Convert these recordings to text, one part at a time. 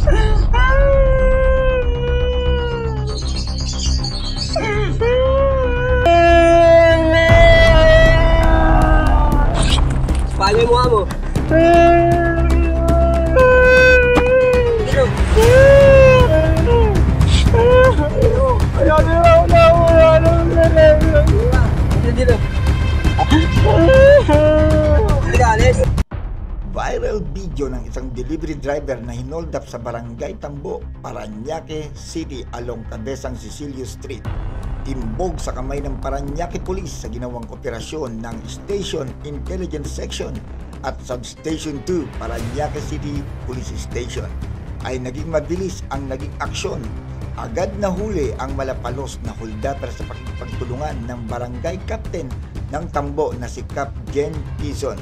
Pagay mo mo. Viral video ng isang delivery driver na hinold up sa Barangay Tambo, Parañaque City along Cabezang Cecilio Street. Timbog sa kamay ng Parañaque Police sa ginawang operasyon ng Station Intelligence Section at Substation 2 Parañaque City Police Station ay naging mabilis ang naging aksyon. Agad na huli ang malapalos na holdapper sa pagtulungan ng Barangay Captain ng Tambo na si Cap Jen Tizon.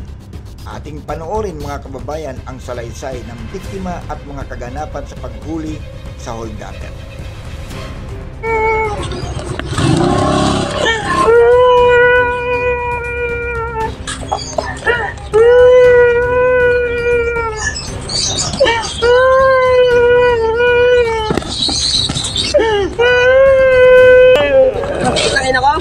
Ating panoorin mga kababayan ang salaysay ng biktima at mga kaganapan sa paghuli sa holdapper. Tangin ako?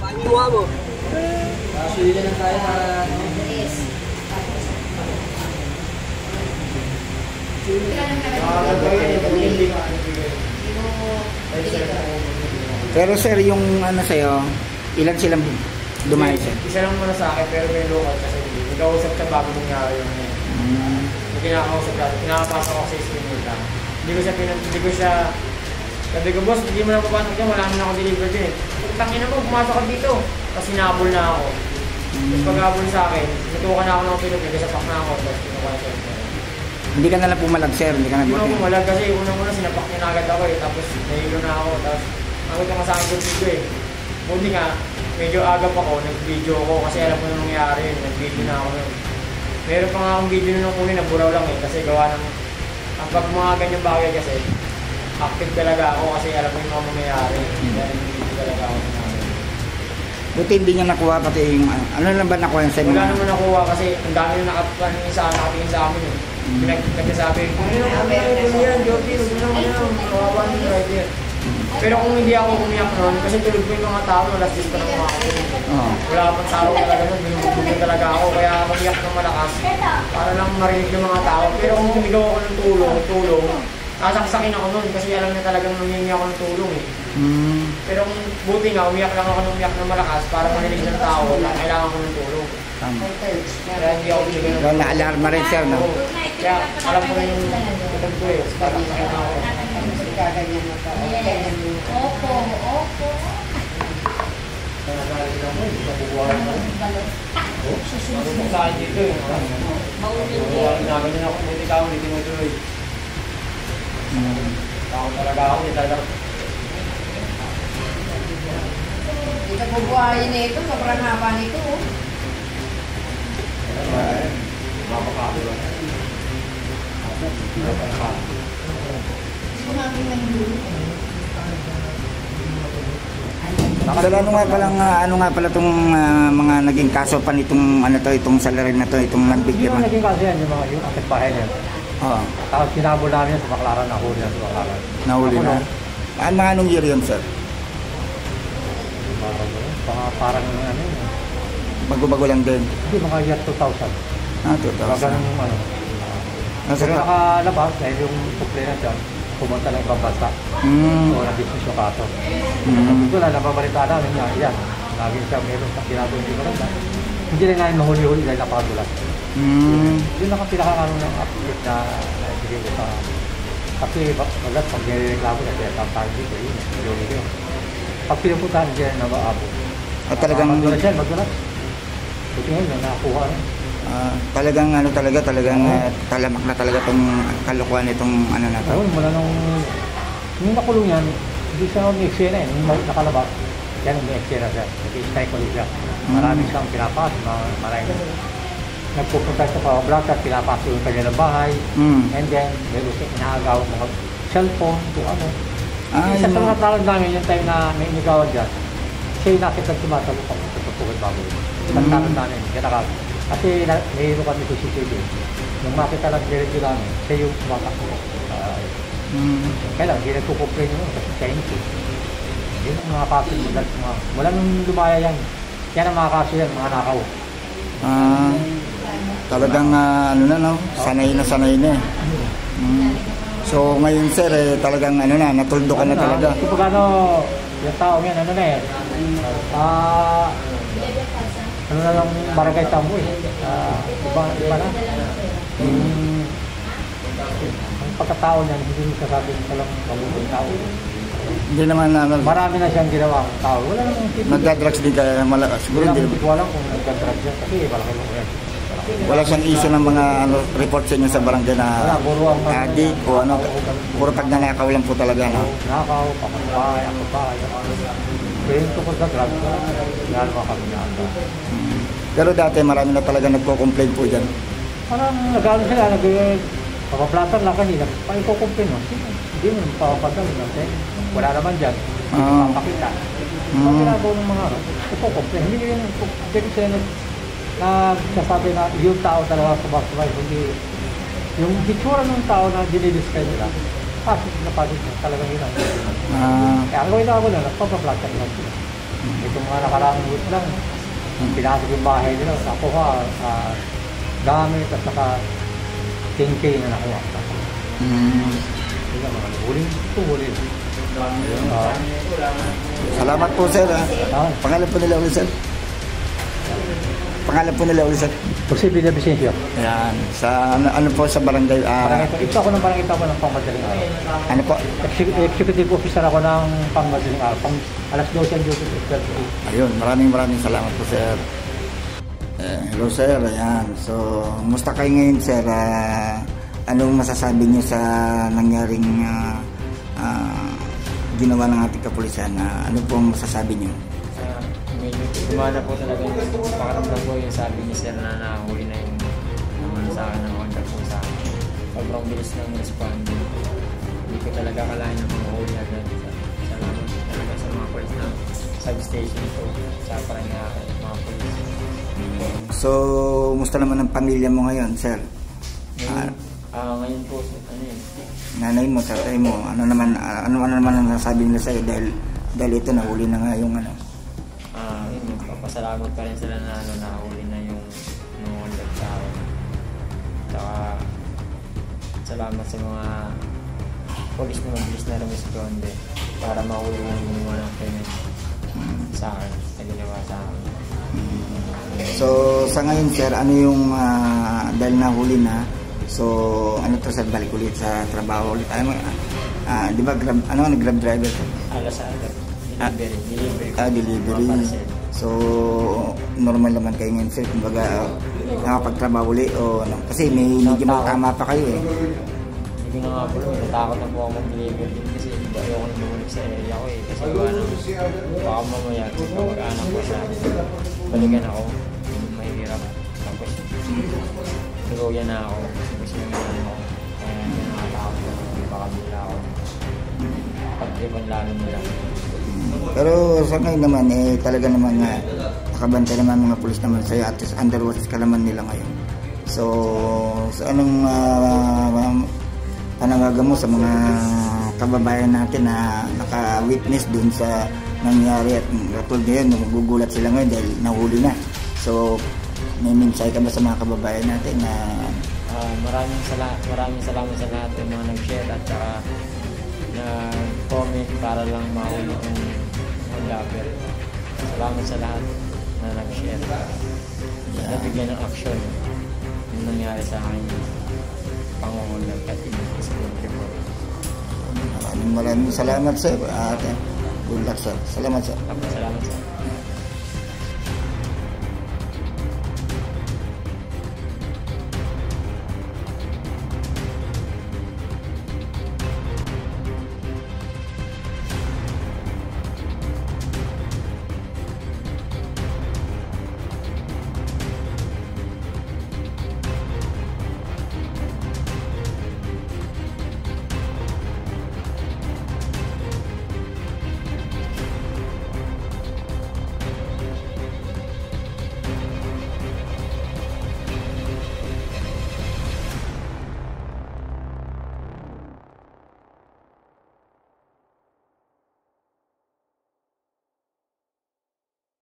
Paniwa mo. Sulit lang tayo sa Pero sir, yung ano sa'yo, ilan silang dumayo sir? Isa lang muna sa akin pero may local kasi nag-kausap siya bago nangyari yung yung kinakausap natin, pinakapasok ako sa screen nila. Hindi ko siya, sabi ko, boss, hindi mo na papasok dyan, wala naman ako deliver din eh. Tangina mo, pumasok ka dito. Tapos sinabol na ako. Tapos pag-habol sa akin, natukan na ako ng pilot, nagasapak na ako, tapos pinukuha siya. Hindi ka na lang pumalag sir, hindi ka na Hindi ako pumalag kasi unang-una sinapak niya na agad ako eh, tapos nahilo na ako, tapos nakita ka sa akin dito eh. Buti nga, medyo agap ako, nag-video ako kasi alam ko na nangyari, nag-video na ako nun. Meron pa nga akong video nung kunin na buraw lang eh, kasi gawa ng, ang pag mga ganyang bagay kasi, active talaga ako kasi alam ko yung mga mangyayari. Kaya nag-video talaga ako nangyari. Buti hindi niya nakuha pati yung ano lang ba nakuha yung Wala naman nakuha kasi ang dami na nakatingin sa amin eh. Nagsasabi, ano yan, Jody, huwag mo naman yan, kawawa nyo right here. Pero kung hindi ako umiyak noon, kasi tulog ko yung mga tao, alas 10 pa ng mga ako. Wala pang tao talaga nun, binubugin talaga ako, kaya umiyak ng malakas para lang marinig ng mga tao. Pero kung humigaw ako ng tulong, sasaksakin ako nun kasi alam na talagang nangyayari ako ng tulong eh. Pero kung buti nga, umiyak lang ako ng umiyak ng malakas para marinig ng tao na kailangan ko ng tulong. Kaya hindi ako binigyan ng na-alarma rin sir, no? Kaya alam ko na yung tutag ko eh, para sakit na ako. Gaganyan na pa. Opo. Nagalit lang mo, hindi ka bubuharan mo. Ano po sa akin dito eh. Bubuharan namin na ako, buti ka ako, hindi tinutuloy. Tao talaga ako, hindi talaga. Hindi ka bubuhayin na ito, sobrang haba nito. Mapakalo lang. Sir, ano nga pala itong mga naging kaso pa nitong ano to, itong salarin na to, itong nagbigyan. Yung naging kaso yan, yung mga yung akit bahay niya. Oo. Tapos kinabol namin yan sa Baclaran, nahuli yan sa Baclaran. Nahuli na. Mga anong year yun, sir? Parang ano yun. Bago-bago lang din. Hindi, mga year 2000. 2000. Ganun yung ano. Pero nakalabas dahil yung suple na dyan, pumunta lang ibang bansa. So, na-business yung kaso. Ito na, nababalita namin niya, yan. Laging siya meron sa ginagawa yung maganda. Hindi rin namin mahuli-huli dahil napakagulat. Yun lang ang pinakakaroon ng update na naibigay ko sa... Kasi magat pag nireklamo na siya, tayo dito, yun. Pag pinupuntahan dyan, nabaabot. At talagang... Magulat. Buti ngayon, nakakuha rin. Talagang talamak na talaga itong kalukuhan itong ano na to. Mula nung nakulong yan, hindi siya may-eksena eh. Nung nakalabas, yan ang may-eksena siya. Nag-i-strike ulit siya. Maraming siyang pinapas, maraming nagpupunta sa Blackchat, pinapas yung kanilang bahay. And then, meron siya inaagaw mga cellphone, kung ano. Isa sa mga tawag namin yung time na may inigawan dyan, siya yung nakita tumatalok ako sa pugat bago yun. Tantangan namin, kaya kasi mayroon kami sa CCTV. Nung makita lang diretso namin, siya yung sumakako. Kaya lang, hindi nagpo-complain yun kasi Chinese. Yun ang mga kaso yung wala nung lumaya yan. Yan ang mga kaso yan, mga nakaw. Talagang ano na, no? Sanay na eh. So ngayon sir, talagang ano na, natuldo ka na talaga. Kapag ano, yung taong yan, ano na eh. Ano na lang barangay tambo eh. Iba na. Ang pagkatao niyan, hindi mo sasabihin ka lang mabuting tao. Hindi naman marami na siyang ginawang tao. Wala namang nagdadrugs din kaya malakas. Siguro hindi ko alam kung nagdadrugs yan kasi malaki mo yan. Wala siyang issue ng mga report sa inyo sa barangay na adik o ano, puro pag nanakaw lang po talaga, no? Nakaw, pamagbahay, ako bahay. Kaya yung tukol sa drugs, lalo mga kami nakaw. Pero dati marami na talaga nagko-complain po dyan. Parang nag-ano sila, nagpapaplatan lang kanina, iko-complain mo. Hindi mo papapadal, wala naman dyan, hindi mo mapakita. Ang ginagawa ng mga iko-complain. Hindi sila nagsasabi na yung tao talaga sabay-sabay, hindi yung hitsura ng tao na dinidiscard nila, pasit na talagang yun ang kaya ang gawin ako na, nagpapaplatan lang sila. Itong mga nakaraang week lang, pinasok yung bahay nila, nakuha sa gamit at saka 10K na nakuha. Hindi naman, huling. Salamat po sir. Pangalan po nila ulit sir. Jose Villavicencio. Ayan. Sa ano po sa barangay? Ito ako ng barangay ako ng Pangmadaling Araw. Ano po? Executive officer ako ng Pangmadaling Araw. Alas 12 ang duty. Ayun, maraming salamat po sir. Hello sir, ayan. So, musta kayo ngayon sir? Anong masasabi niyo sa nangyaring ginawa ng ating kapulisan? Ano po ang masasabi niyo? Gumana po talaga yung pakaramdam ko yung sabi ni sir na nahuli na yung naman sa akin ng order po sa akin. Sobrang bilis ng respond. Hindi ko talaga kalahin na manghuli agad. Salamat talaga sa mga police na substation po sa Paranaque, mga police. So, musta naman ang pamilya mo ngayon, sir? Ngayon po, ano yun? Nanay mo, tatay mo, ano naman ang nasasabi nila sa'yo dahil ito nahuli na nga yung ano? Pasalamat pa rin sila na nahuli na yung order sa akin. Tsaka salamat sa mga polis na mabilis na rumisponde para mahuli yung gumawa ng payment sa akin na ginawa sa akin. So sa ngayon sir, ano yung dahil nahuli na, so ano to sir, balik ulit sa trabaho ulit? Di ba grab driver? Delivery. So, normal naman kayo ngayon sir, kumbaga nakapagtrabaho ulit o ano, kasi medyo magtama pa kayo eh. Hindi ko na nga po, natakot na po ako mag-deliver din kasi ayoko na bumalik sa area ko eh. Kasi baka mamaya, mag-anak ko sa balikan ako, mahirap. Tapos, tuluyan na ako, gusto nyo nga ako, kaya hindi nakatakot na, baka bila ako. Pag-iban lalo nila. Pero sa ngayon naman talaga naman nakabantay naman mga pulis naman sa'yo at least under watch ka naman nila ngayon. So anong panawagan mo sa mga kababayan natin na naka-witness dun sa nangyari at katulad ngayon magugulat sila ngayon dahil nahuli na. So may mensahe ka ba sa mga kababayan natin na maraming salamat sa lahat ng mga nag-share at saka nag-comment para lang mahuli yung lover. Salamat sa lahat na nag-share. Nabigyan ng action yung nangyari sa akin pangungulag at in-discipline report. Maraming salamat sir. Good luck sir. Salamat sir. Salamat sir.